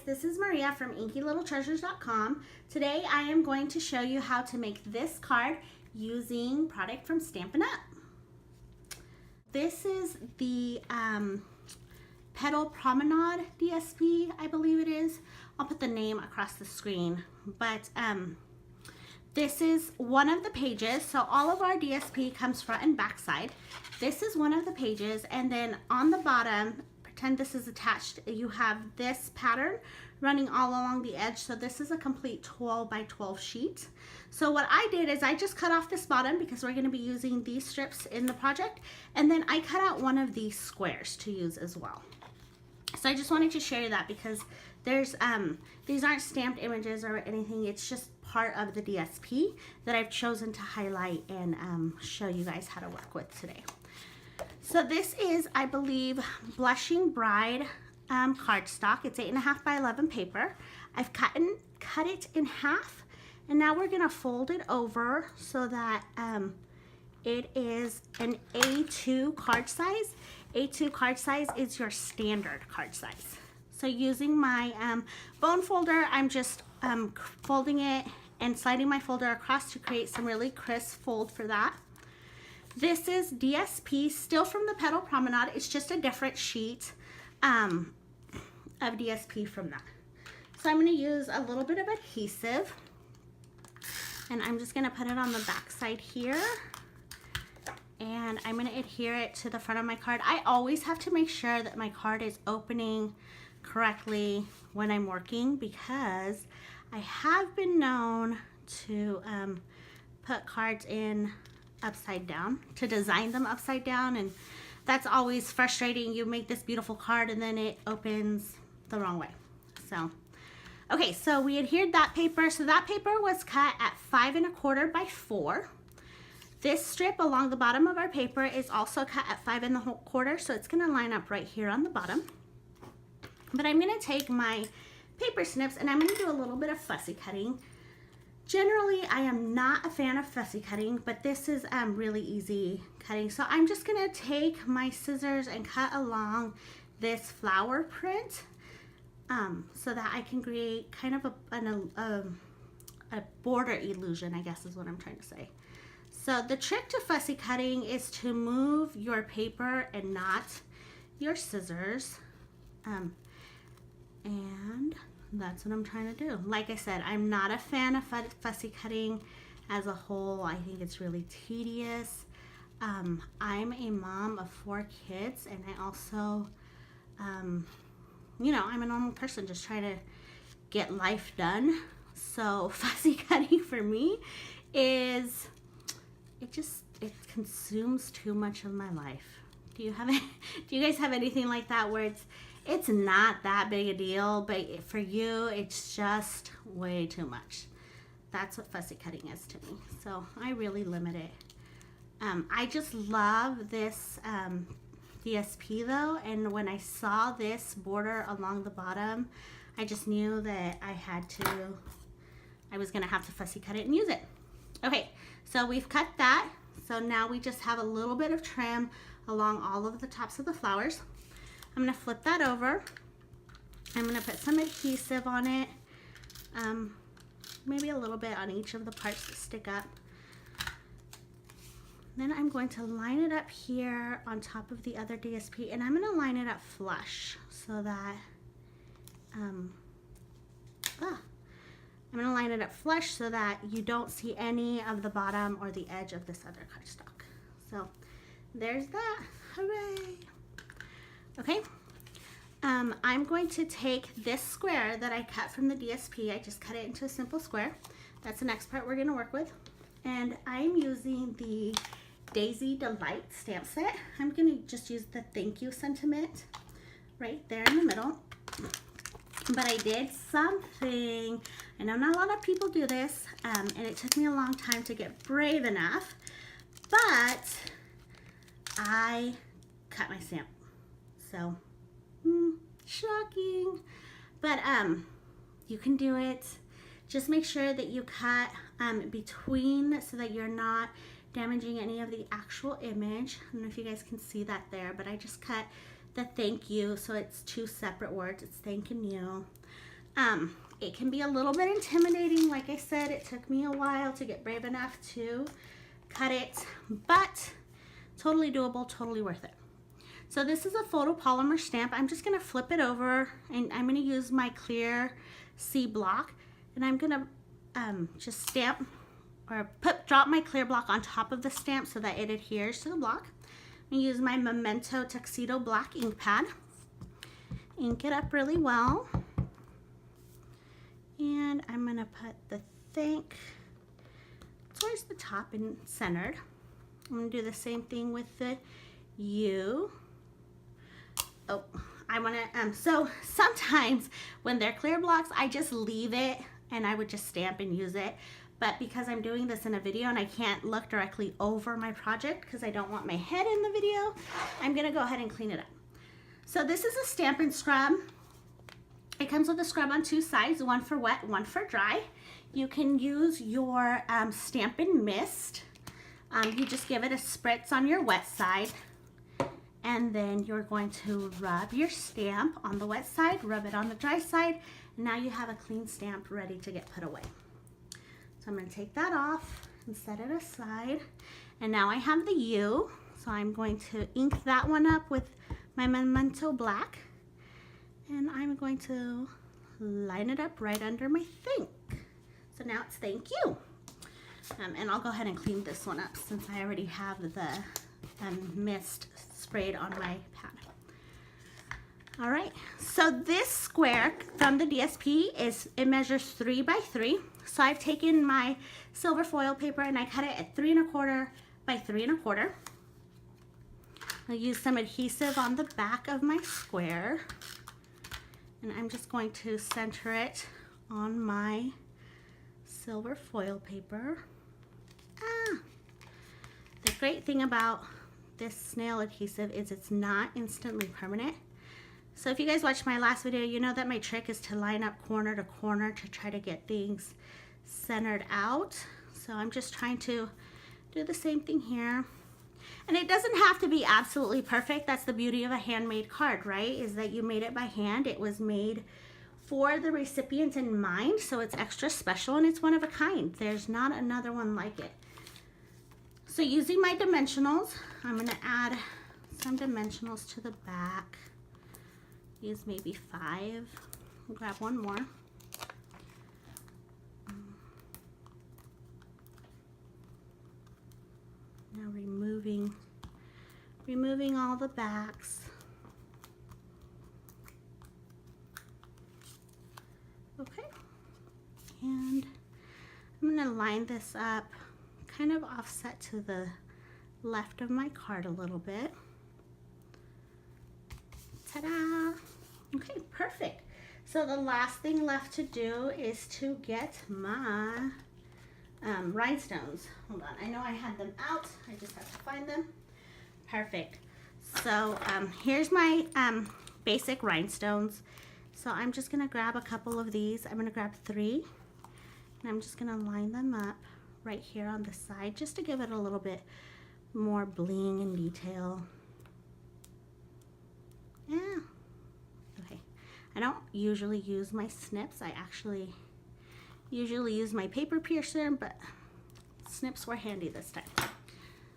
this is Maria from InkyLittleTreasures.com. Today I am going to show you how to make this card using product from Stampin' Up. This is the Petal Promenade DSP, I believe it is. I'll put the name across the screen, but this is one of the pages. So all of our DSP comes front and back side. This is one of the pages, and then on the bottom, pretend this is attached, you have this pattern running all along the edge. So this is a complete 12 by 12 sheet. So what I did is I just cut off this bottom because we're going to be using these strips in the project, and then I cut out one of these squares to use as well. So I just wanted to share that because there's these aren't stamped images or anything, it's just part of the DSP that I've chosen to highlight and show you guys how to work with today. So this is, I believe, Blushing Bride cardstock. It's 8.5 by 11 paper. I've cut it in half, and now we're gonna fold it over so that it is an A2 card size. A2 card size is your standard card size. So using my bone folder, I'm just folding it and sliding my folder across to create some really crisp fold for that. This is DSP, still from the Petal Promenade. It's just a different sheet of DSP from that. So I'm going to use a little bit of adhesive, and I'm just going to put it on the back side here, and I'm going to adhere it to the front of my card. I always have to make sure that my card is opening correctly when I'm working, because I have been known to put cards in upside down, to design them upside down, and that's always frustrating. You make this beautiful card and then it opens the wrong way. So okay, so we adhered that paper. So that paper was cut at 5 1/4 by 4. This strip along the bottom of our paper is also cut at 5 1/4, so it's going to line up right here on the bottom. But I'm going to take my paper snips and I'm going to do a little bit of fussy cutting. Generally, I am not a fan of fussy cutting, but this is really easy cutting. So I'm just going to take my scissors and cut along this flower print so that I can create kind of a border illusion, I guess is what I'm trying to say. So the trick to fussy cutting is to move your paper and not your scissors. And that's what I'm trying to do. Like I said, I'm not a fan of fussy cutting as a whole. I think it's really tedious. I'm a mom of 4 kids, and I also, you know, I'm a normal person just trying to get life done. So fussy cutting for me is, it consumes too much of my life. Do you guys have anything like that where it's not that big a deal, but for you, it's just way too much? That's what fussy cutting is to me. So I really limit it. I just love this DSP though, and when I saw this border along the bottom, I just knew that I was gonna have to fussy cut it and use it. Okay, so we've cut that. So now we just have a little bit of trim along all of the tops of the flowers. I'm going to flip that over. I'm going to put some adhesive on it, maybe a little bit on each of the parts that stick up. Then I'm going to line it up here on top of the other DSP, and I'm going to line it up flush so that, I'm going to line it up flush so that you don't see any of the bottom or the edge of this other cardstock. So there's that. Hooray! Okay, I'm going to take this square that I cut from the DSP. I just cut it into a simple square. That's the next part we're going to work with. And I'm using the Daisy Delight stamp set. I'm going to just use the thank you sentiment right there in the middle. But I did something, I know not a lot of people do this, and it took me a long time to get brave enough, but I cut my stamp. So, shocking. But you can do it. Just make sure that you cut between so that you're not damaging any of the actual image. I don't know if you guys can see that there, but I just cut the thank you, so it's 2 separate words. It's thanking you. It can be a little bit intimidating. Like I said, it took me a while to get brave enough to cut it, but totally doable, totally worth it. So this is a photopolymer stamp. I'm just gonna flip it over and I'm gonna use my clear C block, and I'm gonna just stamp or drop my clear block on top of the stamp so that it adheres to the block. I'm gonna use my Memento Tuxedo black ink pad. Ink it up really well. And I'm gonna put the thank towards the top and centered. I'm gonna do the same thing with the U. Oh, I wanna, so sometimes when they're clear blocks, I just leave it and I would just stamp and use it. But because I'm doing this in a video and I can't look directly over my project because I don't want my head in the video, I'm gonna go ahead and clean it up. So this is a Stampin' Scrub. It comes with a scrub on two sides, one for wet, one for dry. You can use your Stampin' Mist. You just give it a spritz on your wet side, and then you're going to rub your stamp on the wet side, rub it on the dry side, and now you have a clean stamp ready to get put away. So I'm going to take that off and set it aside. And now I have the U, so I'm going to ink that one up with my Memento black. And I'm going to line it up right under my thank. So now it's thank you. And I'll go ahead and clean this one up since I already have the mist sprayed on my pad. All right, so this square from the DSP it measures 3 by 3. So I've taken my silver foil paper and I cut it at 3 1/4 by 3 1/4. I'll use some adhesive on the back of my square. And I'm just going to center it on my silver foil paper. The great thing about this snail adhesive is it's not instantly permanent. So if you guys watched my last video, you know that my trick is to line up corner to corner to try to get things centered out. So I'm just trying to do the same thing here. And it doesn't have to be absolutely perfect. That's the beauty of a handmade card, right? Is that you made it by hand. It was made for the recipient in mind, so it's extra special and it's one of a kind. There's not another one like it. So using my dimensionals, I'm gonna add some dimensionals to the back. Use maybe 5. I'll grab one more. Now removing all the backs. Okay, and I'm going to line this up kind of offset to the left of my card a little bit. Ta-da! Okay, perfect. So the last thing left to do is to get my rhinestones. Hold on, I know I had them out. I just have to find them. Perfect. So here's my basic rhinestones. So I'm just gonna grab a couple of these. I'm gonna grab 3, and I'm just gonna line them up right here on the side just to give it a little bit more bling and detail. Yeah. Okay. I don't usually use my snips. I actually usually use my paper piercer, but snips were handy this time.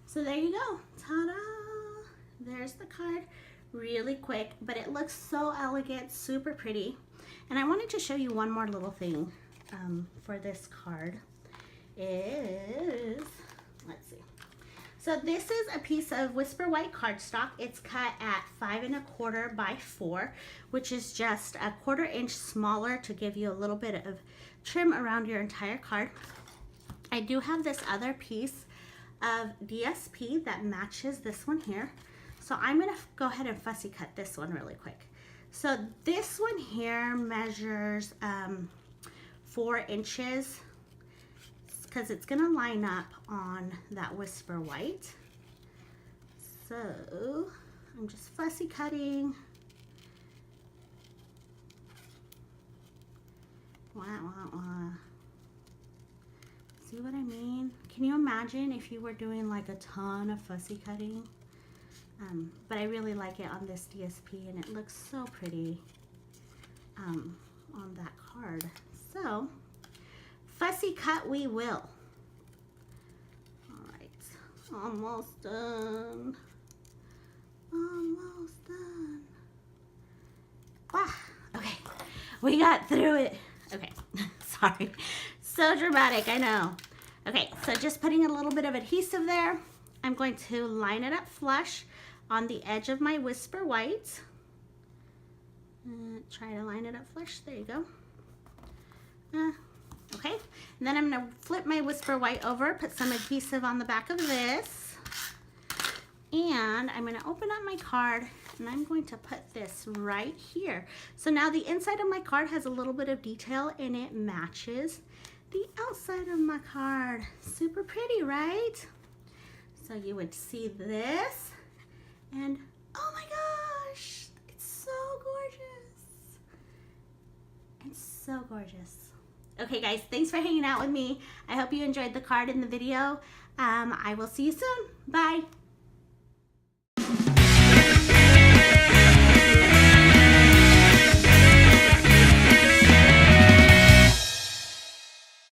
So there you go. Ta-da! There's the card. Really quick, but it looks so elegant, super pretty. And I wanted to show you one more little thing for this card. Let's see. So this is a piece of Whisper White cardstock. It's cut at 5 1/4 by 4, which is just a 1/4 inch smaller to give you a little bit of trim around your entire card. I do have this other piece of DSP that matches this one here. So I'm gonna go ahead and fussy cut this one really quick. So this one here measures 4 inches because it's gonna line up on that Whisper White. So I'm just fussy cutting. See what I mean? Can you imagine if you were doing like a ton of fussy cutting? But I really like it on this DSP and it looks so pretty on that card. So, fussy cut we will. All right, almost done. Almost done. Wow, okay, we got through it. Okay, sorry, so dramatic, I know. Okay, so just putting a little bit of adhesive there. I'm going to line it up flush on the edge of my Whisper White. Try to line it up flush, there you go. Okay, and then I'm gonna flip my Whisper White over, put some adhesive on the back of this, and I'm gonna open up my card and I'm going to put this right here. So now the inside of my card has a little bit of detail and it matches the outside of my card. Super pretty, right? So you would see this and oh my gosh, it's so gorgeous. It's so gorgeous. Okay guys, thanks for hanging out with me. I hope you enjoyed the card in the video. I will see you soon. Bye.